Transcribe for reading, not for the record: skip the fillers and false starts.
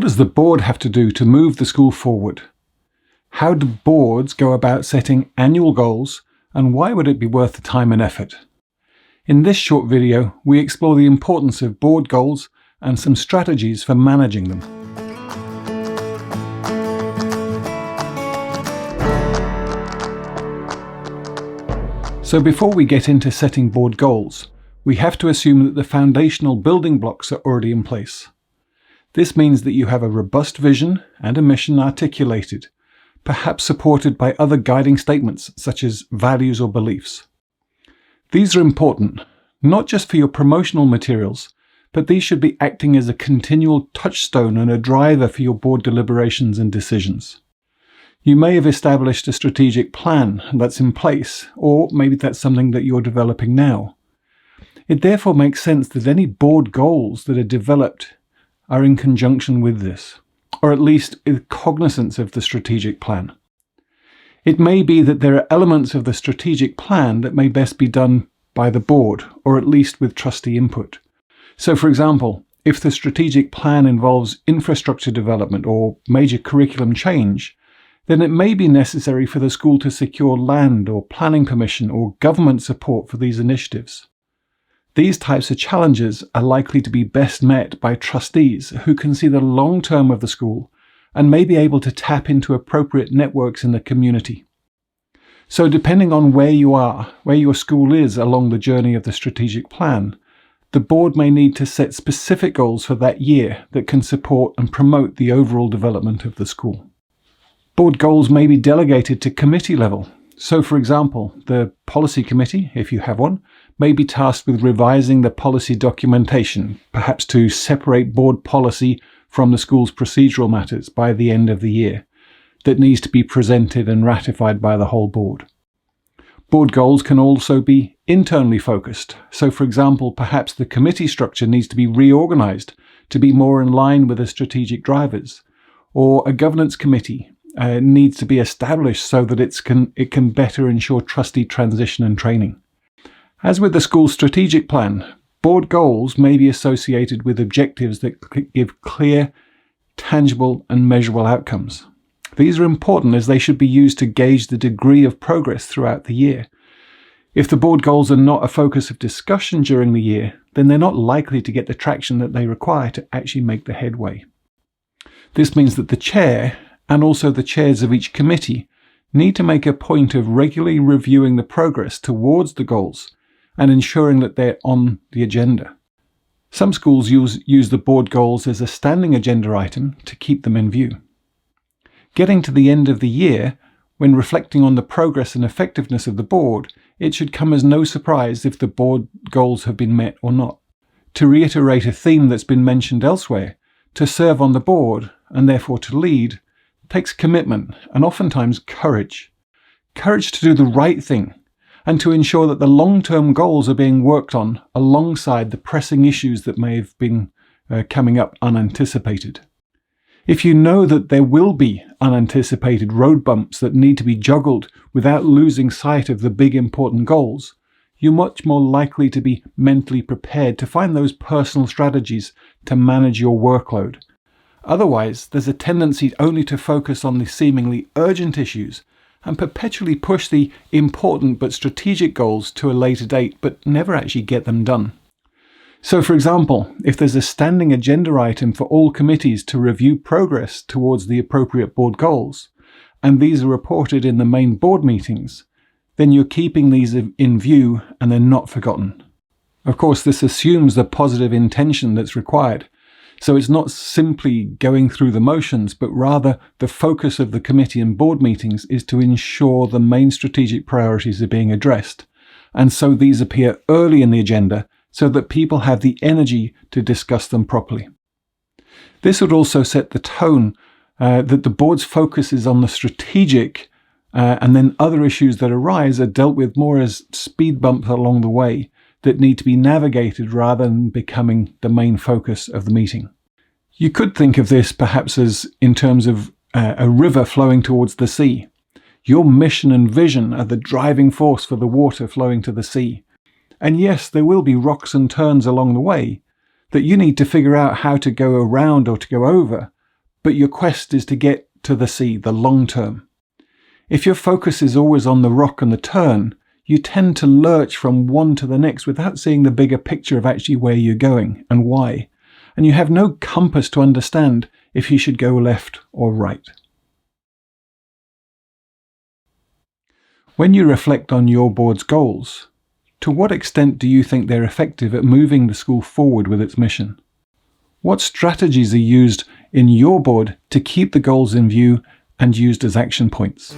does the board have to do to move the school forward? How do boards go about setting annual goals, and why would it be worth the time and effort? In this short video, we explore the importance of board goals and some strategies for managing them. So before we get into setting board goals, we have to assume that the foundational building blocks are already in place. This means that you have a robust vision and a mission articulated, perhaps supported by other guiding statements such as values or beliefs. These are important, not just for your promotional materials, but these should be acting as a continual touchstone and a driver for your board deliberations and decisions. You may have established a strategic plan that's in place, or maybe that's something that you're developing now. It therefore makes sense that any board goals that are developed are in conjunction with this, or at least with cognizance of the strategic plan. It may be that there are elements of the strategic plan that may best be done by the board, or at least with trustee input. So for example, if the strategic plan involves infrastructure development or major curriculum change, then it may be necessary for the school to secure land or planning permission or government support for these initiatives. These types of challenges are likely to be best met by trustees who can see the long term of the school and may be able to tap into appropriate networks in the community. So depending on where you are, where your school is along the journey of the strategic plan, the board may need to set specific goals for that year that can support and promote the overall development of the school. Board goals may be delegated to committee level. So for example, the policy committee, if you have one, may be tasked with revising the policy documentation, perhaps to separate board policy from the school's procedural matters by the end of the year, that needs to be presented and ratified by the whole board. Board goals can also be internally focused. So for example, perhaps the committee structure needs to be reorganized to be more in line with the strategic drivers, or a governance committee needs to be established so that it can better ensure trustee transition and training. As with the school's strategic plan, board goals may be associated with objectives that give clear, tangible and measurable outcomes. These are important as they should be used to gauge the degree of progress throughout the year. If the board goals are not a focus of discussion during the year, then they're not likely to get the traction that they require to actually make the headway. This means that the chair and also the chairs of each committee need to make a point of regularly reviewing the progress towards the goals and ensuring that they're on the agenda. Some schools use the board goals as a standing agenda item to keep them in view. Getting to the end of the year, when reflecting on the progress and effectiveness of the board, it should come as no surprise if the board goals have been met or not. To reiterate a theme that's been mentioned elsewhere, to serve on the board, and therefore to lead, takes commitment and oftentimes courage. Courage to do the right thing and to ensure that the long-term goals are being worked on alongside the pressing issues that may have been coming up unanticipated. If you know that there will be unanticipated road bumps that need to be juggled without losing sight of the big important goals, you're much more likely to be mentally prepared to find those personal strategies to manage your workload. Otherwise, there's a tendency only to focus on the seemingly urgent issues and perpetually push the important but strategic goals to a later date, but never actually get them done. So for example, if there's a standing agenda item for all committees to review progress towards the appropriate board goals, and these are reported in the main board meetings, then you're keeping these in view and they're not forgotten. Of course, this assumes the positive intention that's required. So it's not simply going through the motions, but rather the focus of the committee and board meetings is to ensure the main strategic priorities are being addressed. And so these appear early in the agenda so that people have the energy to discuss them properly. This would also set the tone that the board's focus is on the strategic and then other issues that arise are dealt with more as speed bumps along the way that need to be navigated rather than becoming the main focus of the meeting. You could think of this perhaps as in terms of a river flowing towards the sea. Your mission and vision are the driving force for the water flowing to the sea. And yes, there will be rocks and turns along the way that you need to figure out how to go around or to go over, but your quest is to get to the sea, the long term. If your focus is always on the rock and the turn, you tend to lurch from one to the next without seeing the bigger picture of actually where you're going and why, and you have no compass to understand if you should go left or right. When you reflect on your board's goals, to what extent do you think they're effective at moving the school forward with its mission? What strategies are used in your board to keep the goals in view and used as action points?